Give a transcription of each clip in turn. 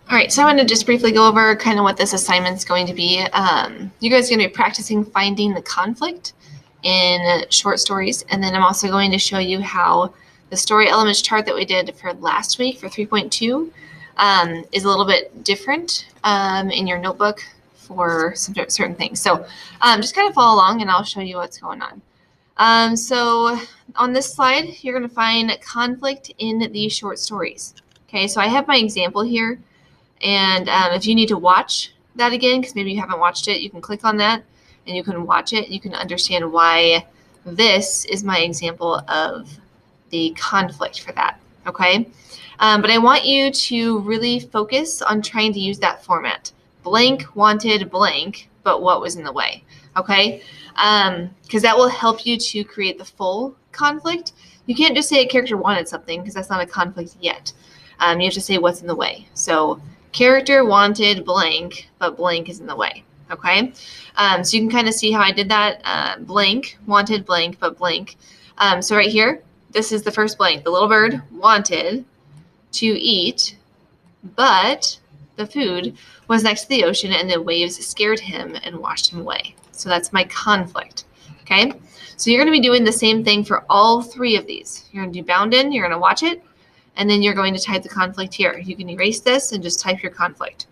All right, so I want to just briefly go over kind of what this assignment's going to be. You guys are going to be practicing finding the conflict in short stories, and then I'm also going to show you how the story elements chart that we did for last week for 3.2 is a little bit different in your notebook for some certain things. So just kind of follow along and I'll show you what's going on. So on this slide, you're going to find conflict in these short stories. Okay, so I have my example here. And if you need to watch that again, because maybe you haven't watched it, you can click on that and you can watch it. You can understand why this is my example of the conflict for that, okay? But I want you to really focus on trying to use that format. Blank wanted blank, but what was in the way, okay? Because that will help you to create the full conflict. You can't just say a character wanted something because that's not a conflict yet. You have to say what's in the way. So character wanted blank, but blank is in the way, okay? So you can kind of see how I did that. Blank wanted blank, but blank. So right here, this is the first blank. The little bird wanted to eat, but the food was next to the ocean and the waves scared him and washed him away. So that's my conflict, okay? So you're going to be doing the same thing for all three of these. You're going to do bound in, you're going to watch it, and then you're going to type the conflict here. You can erase this and just type your conflict.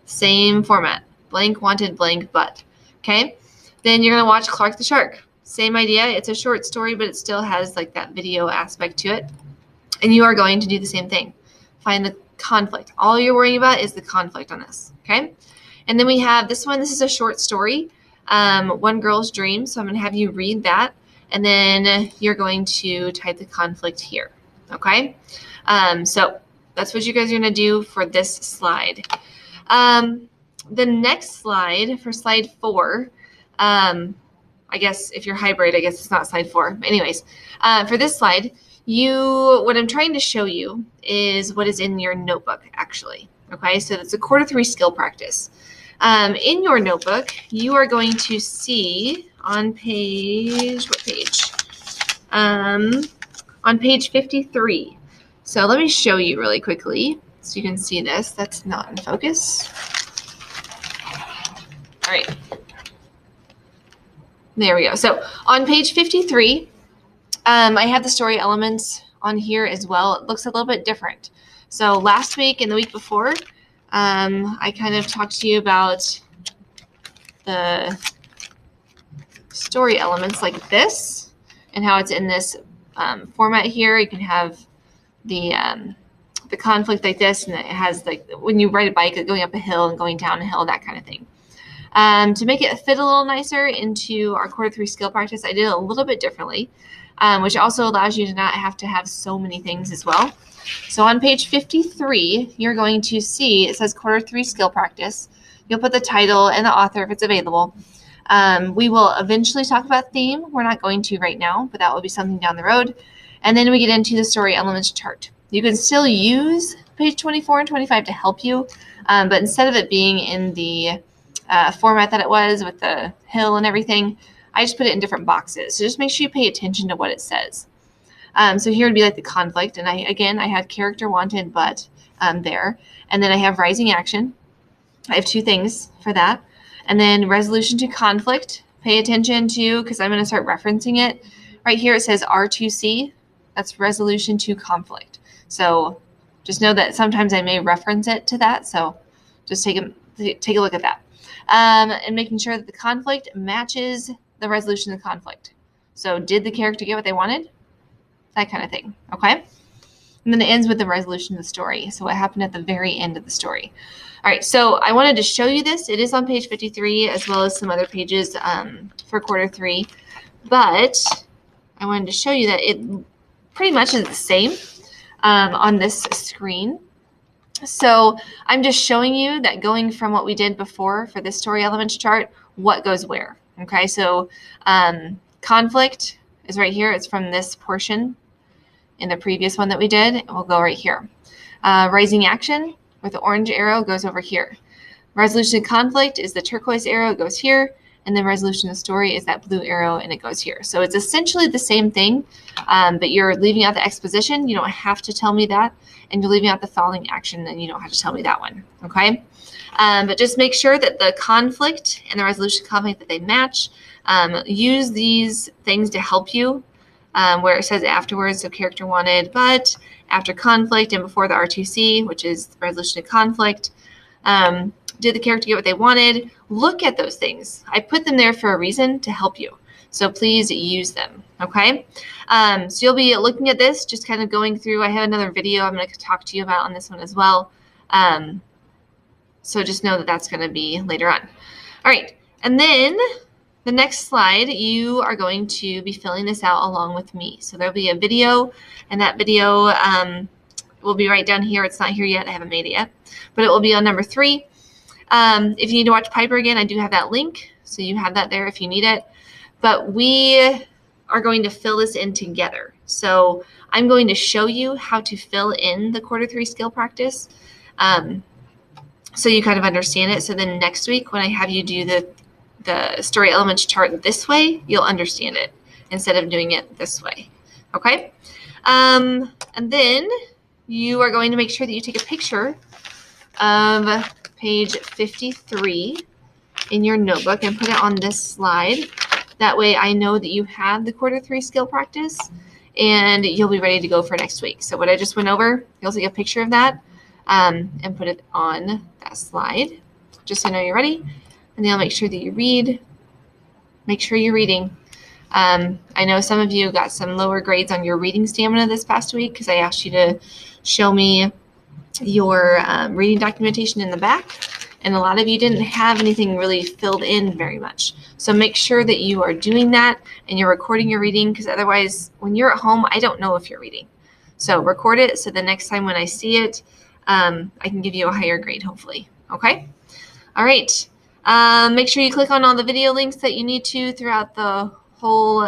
Same format, blank wanted blank but, okay? Then you're gonna watch Clark the Shark. Same idea, it's a short story, but it still has like that video aspect to it. And you are going to do the same thing. Find the conflict. All you're worrying about is the conflict on this, okay? And then we have this one, this is a short story, One Girl's Dream. So I'm gonna have you read that, and then you're going to type the conflict here, okay? So that's what you guys are going to do for this slide. The next slide, for slide 4, I guess if you're hybrid, I guess it's not slide 4. But anyways, for this slide, what I'm trying to show you is what is in your notebook, actually. Okay, so it's a quarter 3 skill practice. In your notebook, you are going to see on page, what page? On page 53. So let me show you really quickly so you can see this. That's not in focus. All right. There we go. So on page 53, I have the story elements on here as well. It looks a little bit different. So last week and the week before, I kind of talked to you about the story elements like this and how it's in this format here. You can have the conflict like this, and it has like when you ride a bike, going up a hill and going down a hill, that kind of thing. To make it fit a little nicer into our quarter 3 skill practice, I did it a little bit differently, which also allows you to not have to have so many things as well. So on page 53, you're going to see it says quarter 3 skill practice. You'll put the title and the author if it's available. We will eventually talk about theme. We're not going to right now, but that will be something down the road. And then we get into the story elements chart. You can still use page 24 and 25 to help you, but instead of it being in the format that it was with the hill and everything, I just put it in different boxes. So just make sure you pay attention to what it says. So here would be like the conflict, and I had character wanted but there, and then I have rising action. I have 2 things for that, and then resolution to conflict. Pay attention to, because I'm going to start referencing it. Right here it says R2C. That's resolution to conflict. So just know that sometimes I may reference it to that. So just take a look at that. And making sure that the conflict matches the resolution of the conflict. So did the character get what they wanted? That kind of thing, okay? And then it ends with the resolution of the story. So what happened at the very end of the story. All right, so I wanted to show you this. It is on page 53 as well as some other pages for quarter 3. But I wanted to show you that it pretty much is the same on this screen. So I'm just showing you that going from what we did before for this story elements chart, what goes where. Okay, so conflict is right here. It's from this portion in the previous one that we did. It will go right here. Rising action with the orange arrow goes over here. Resolution to conflict is the turquoise arrow, goes here. and then resolution of the story is that blue arrow, and it goes here. So it's essentially the same thing, but you're leaving out the exposition. You don't have to tell me that, and you're leaving out the following action, and you don't have to tell me that one, okay? But just make sure that the conflict and the resolution of conflict, that they match. Use these things to help you, where it says afterwards, so character wanted, but after conflict and before the R2C, which is the resolution of conflict. Did the character get what they wanted? Look at those things. I put them there for a reason, to help you. So please use them, okay? So you'll be looking at this, just kind of going through. I have another video I'm going to talk to you about on this one as well. So just know that that's going to be later on. All right, and then the next slide, you are going to be filling this out along with me. So there'll be a video, and that video will be right down here. It's not here yet. I haven't made it yet, but it will be on number 3. If you need to watch Piper again, I do have that link, so you have that there if you need it. But we are going to fill this in together. So I'm going to show you how to fill in the quarter 3 skill practice, so you kind of understand it. So then next week, when I have you do the story elements chart this way, you'll understand it instead of doing it this way. Okay? And then you are going to make sure that you take a picture of page 53 in your notebook and put it on this slide. That way I know that you have the quarter 3 skill practice and you'll be ready to go for next week. So what I just went over, you'll take a picture of that and put it on that slide, just so you know you're ready. And then you'll make sure that you read. Make sure you're reading. I know some of you got some lower grades on your reading stamina this past week because I asked you to show me your reading documentation in the back, and a lot of you didn't have anything really filled in very much. So make sure that you are doing that and you're recording your reading, because otherwise when you're at home, I don't know if you're reading. So record it so the next time when I see it, I can give you a higher grade, hopefully. Okay? All right. Make sure you click on all the video links that you need to throughout the whole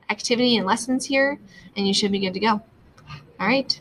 activity and lessons here, and you should be good to go. All right.